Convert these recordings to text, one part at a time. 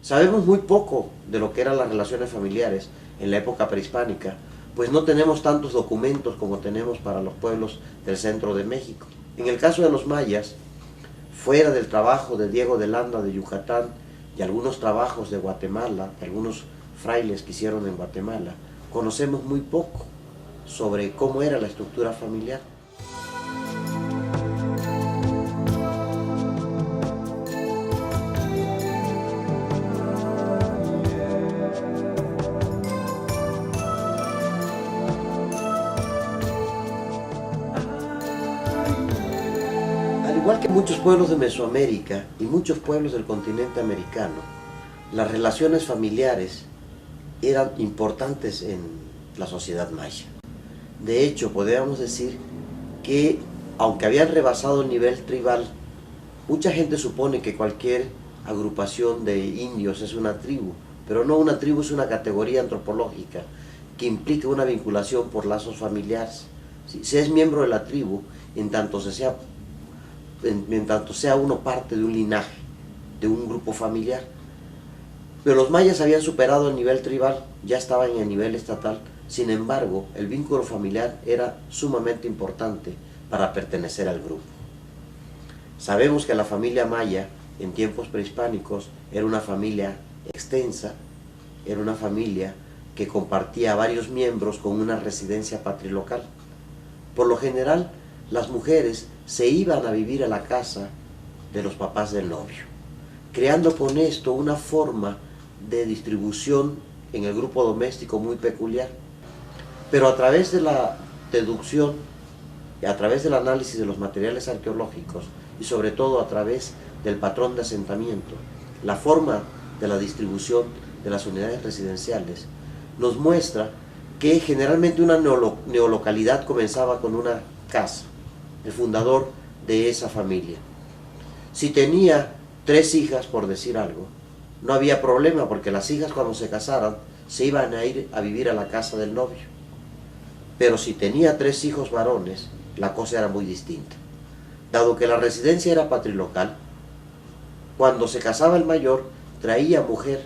Sabemos muy poco de lo que eran las relaciones familiares en la época prehispánica, pues no tenemos tantos documentos como tenemos para los pueblos del centro de México. En el caso de los mayas, fuera del trabajo de Diego de Landa de Yucatán y algunos trabajos de Guatemala, algunos frailes que hicieron en Guatemala, conocemos muy poco sobre cómo era la estructura familiar. Al igual que muchos pueblos de Mesoamérica y muchos pueblos del continente americano, las relaciones familiares eran importantes en la sociedad maya. De hecho, podríamos decir que, aunque habían rebasado el nivel tribal, mucha gente supone que cualquier agrupación de indios es una tribu, pero no, una tribu es una categoría antropológica que implica una vinculación por lazos familiares. Se es miembro de la tribu en tanto sea uno parte de un linaje, de un grupo familiar. Pero los mayas habían superado el nivel tribal, ya estaban en el nivel estatal. Sin embargo, el vínculo familiar era sumamente importante para pertenecer al grupo. Sabemos que la familia maya en tiempos prehispánicos era una familia extensa, era una familia que compartía varios miembros con una residencia patrilocal. Por lo general, las mujeres se iban a vivir a la casa de los papás del novio, creando con esto una forma de distribución en el grupo doméstico muy peculiar. Pero a través de la deducción, a través del análisis de los materiales arqueológicos y sobre todo a través del patrón de asentamiento, la forma de la distribución de las unidades residenciales nos muestra que generalmente una neolocalidad comenzaba con una casa, el fundador de esa familia. Si tenía 3 hijas, por decir algo, no había problema, porque las hijas, cuando se casaran, se iban a ir a vivir a la casa del novio. Pero si tenía 3 hijos varones, la cosa era muy distinta. Dado que la residencia era patrilocal, cuando se casaba el mayor, traía mujer,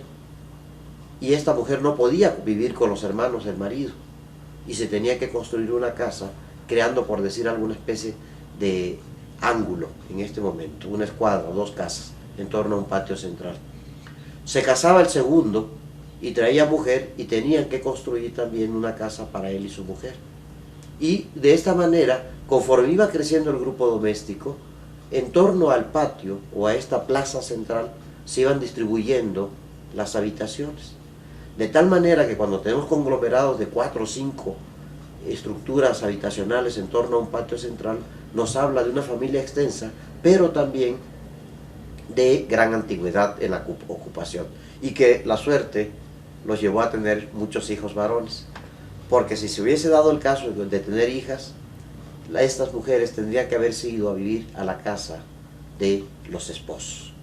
y esta mujer no podía vivir con los hermanos del marido, y se tenía que construir una casa, creando, por decir, alguna especie de ángulo en este momento, una escuadra, 2 casas, en torno a un patio central. Se casaba el segundo y traía mujer, y tenían que construir también una casa para él y su mujer. Y de esta manera, conforme iba creciendo el grupo doméstico, en torno al patio o a esta plaza central se iban distribuyendo las habitaciones. De tal manera que cuando tenemos conglomerados de 4 o 5 estructuras habitacionales en torno a un patio central, nos habla de una familia extensa, pero también de gran antigüedad en la ocupación, y que la suerte los llevó a tener muchos hijos varones, porque si se hubiese dado el caso de tener hijas, estas mujeres tendrían que haberse ido a vivir a la casa de los esposos.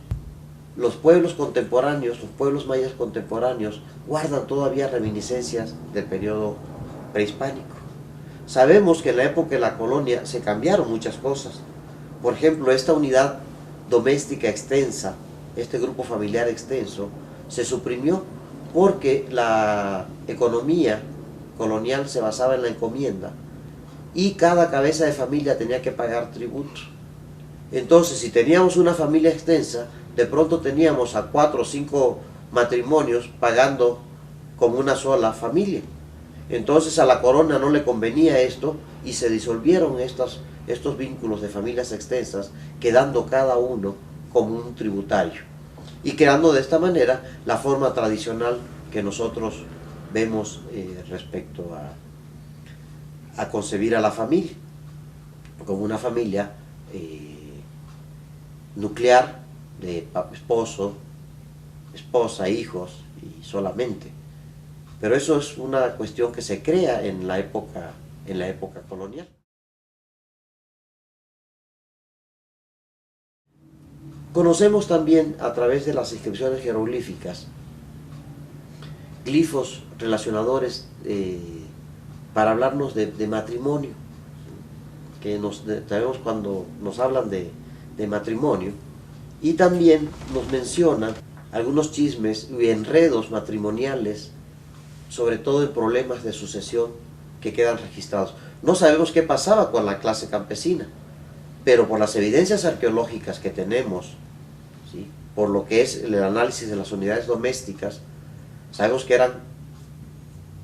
Los pueblos contemporáneos, los pueblos mayas contemporáneos, guardan todavía reminiscencias del periodo prehispánico. Sabemos que en la época de la colonia se cambiaron muchas cosas. Por ejemplo, esta unidad doméstica extensa, este grupo familiar extenso, se suprimió porque la economía colonial se basaba en la encomienda y cada cabeza de familia tenía que pagar tributo. Entonces, si teníamos una familia extensa, de pronto teníamos a 4 o 5 matrimonios pagando como una sola familia. Entonces a la corona no le convenía esto y se disolvieron estos vínculos de familias extensas, quedando cada uno como un tributario y creando de esta manera la forma tradicional que nosotros vemos respecto a concebir a la familia como una familia nuclear de esposo, esposa, hijos y solamente. Pero eso es una cuestión que se crea en la época colonial. Conocemos también a través de las inscripciones jeroglíficas glifos relacionadores para hablarnos de matrimonio, que sabemos cuando nos hablan de matrimonio, y también nos mencionan algunos chismes y enredos matrimoniales, sobre todo en problemas de sucesión que quedan registrados. No sabemos qué pasaba con la clase campesina, pero por las evidencias arqueológicas que tenemos, ¿sí?, por lo que es el análisis de las unidades domésticas, sabemos que eran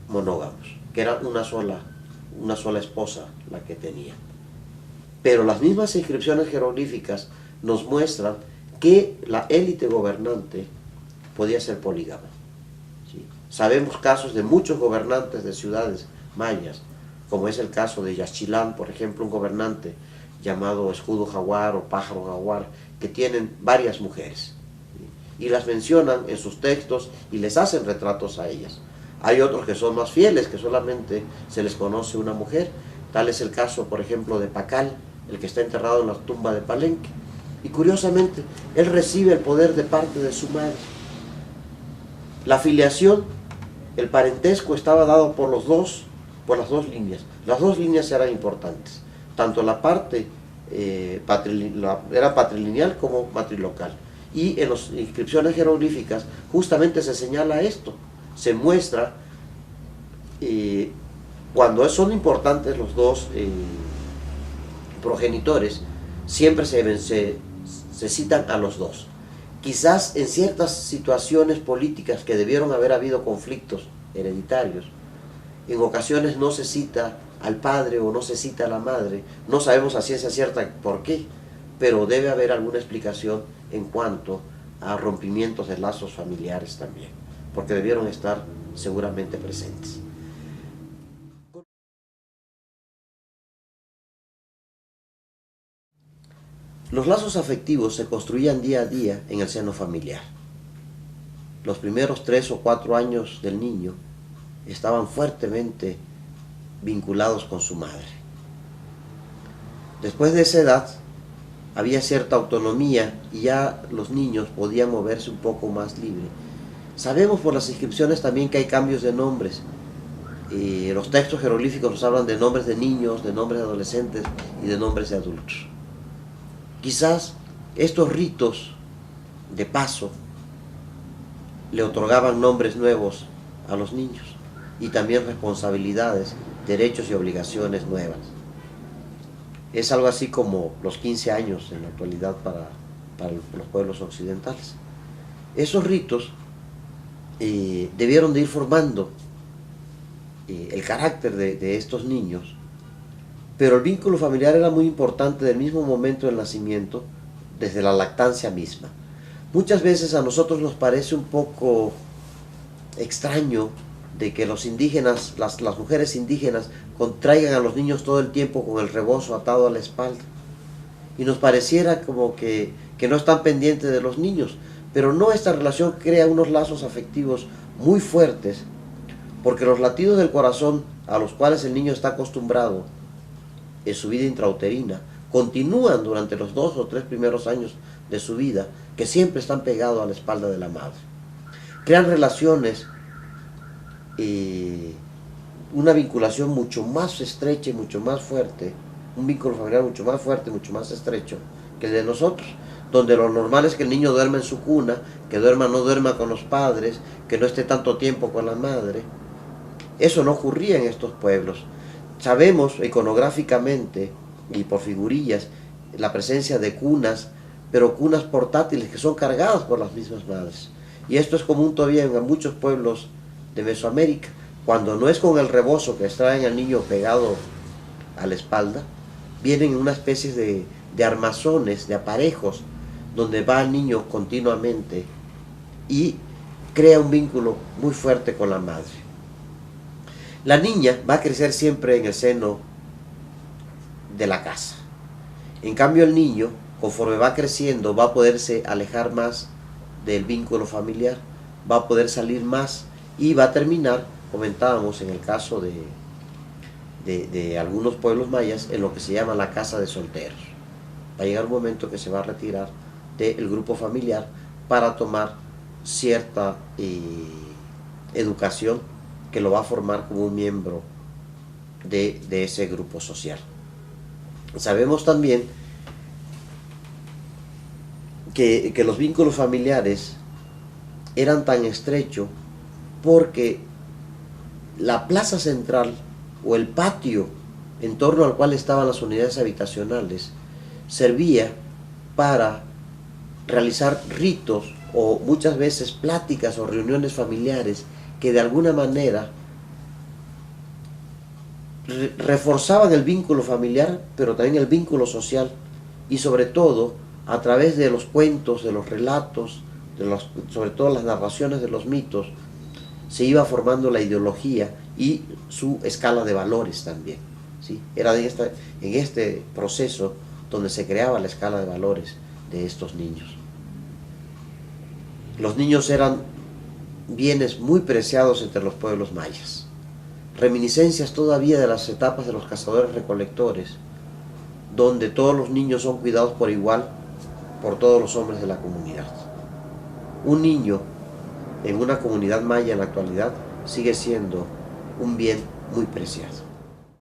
monógamos, que era una sola esposa la que tenían. Pero las mismas inscripciones jeroglíficas nos muestran que la élite gobernante podía ser polígama, ¿sí? Sabemos casos de muchos gobernantes de ciudades mayas, como es el caso de Yaxchilán, por ejemplo, un gobernante llamado Escudo Jaguar o Pájaro Jaguar, que tienen varias mujeres, ¿sí?, y las mencionan en sus textos y les hacen retratos a ellas. Hay otros que son más fieles, que solamente se les conoce una mujer. Tal es el caso, por ejemplo, de Pacal, el que está enterrado en la tumba de Palenque. Y curiosamente, él recibe el poder de parte de su madre. La filiación, el parentesco estaba dado por las dos líneas. Las dos líneas eran importantes. Tanto la parte era patrilineal como matrilocal. Y en las inscripciones jeroglíficas justamente se señala esto. Se muestra cuando son importantes los dos progenitores, siempre se citan a los dos. Quizás en ciertas situaciones políticas que debieron haber habido conflictos hereditarios, en ocasiones no se cita al padre o no se cita a la madre. No sabemos a ciencia cierta por qué, pero debe haber alguna explicación en cuanto a rompimientos de lazos familiares también, porque debieron estar seguramente presentes. Los lazos afectivos se construían día a día en el seno familiar. Los primeros 3 o 4 años del niño estaban fuertemente vinculados con su madre. Después de esa edad había cierta autonomía y ya los niños podían moverse un poco más libre. Sabemos por las inscripciones también que hay cambios de nombres. Los textos jeroglíficos nos hablan de nombres de niños, de nombres de adolescentes y de nombres de adultos. Quizás estos ritos de paso le otorgaban nombres nuevos a los niños y también responsabilidades, derechos y obligaciones nuevas. Es algo así como los 15 años en la actualidad para los pueblos occidentales. Esos ritos debieron de ir formando el carácter de estos niños, pero el vínculo familiar era muy importante del mismo momento del nacimiento, desde la lactancia misma. Muchas veces a nosotros nos parece un poco extraño de que los indígenas, las mujeres indígenas, contraigan a los niños todo el tiempo con el rebozo atado a la espalda. Y nos pareciera como que no están pendientes de los niños. Pero no, esta relación crea unos lazos afectivos muy fuertes, porque los latidos del corazón a los cuales el niño está acostumbrado en su vida intrauterina continúan durante los 2 o 3 primeros años de su vida, que siempre están pegados a la espalda de la madre. Crean relaciones, una vinculación mucho más estrecha y mucho más fuerte, un vínculo familiar mucho más fuerte, mucho más estrecho que el de nosotros, donde lo normal es que el niño duerma en su cuna, que no duerma con los padres, que no esté tanto tiempo con la madre. Eso no ocurría en estos pueblos. Sabemos iconográficamente y por figurillas la presencia de cunas, pero cunas portátiles que son cargadas por las mismas madres. Y esto es común todavía en muchos pueblos de Mesoamérica. Cuando no es con el rebozo que traen al niño pegado a la espalda, vienen en una especie de armazones, de aparejos, donde va el niño continuamente y crea un vínculo muy fuerte con la madre. La niña va a crecer siempre en el seno de la casa. En cambio el niño, conforme va creciendo, va a poderse alejar más del vínculo familiar, va a poder salir más y va a terminar, comentábamos en el caso de algunos pueblos mayas, en lo que se llama la casa de solteros. Va a llegar un momento que se va a retirar del grupo familiar para tomar cierta educación que lo va a formar como un miembro de ese grupo social. Sabemos también que los vínculos familiares eran tan estrechos porque la plaza central o el patio en torno al cual estaban las unidades habitacionales servía para realizar ritos o muchas veces pláticas o reuniones familiares que de alguna manera reforzaban el vínculo familiar, pero también el vínculo social, y sobre todo a través de los cuentos, de los relatos, sobre todo las narraciones de los mitos, se iba formando la ideología y su escala de valores también, ¿sí? Era en este proceso donde se creaba la escala de valores de estos niños. Los niños eran bienes muy preciados entre los pueblos mayas, reminiscencias todavía de las etapas de los cazadores-recolectores, donde todos los niños son cuidados por igual por todos los hombres de la comunidad. Un niño en una comunidad maya en la actualidad sigue siendo un bien muy preciado.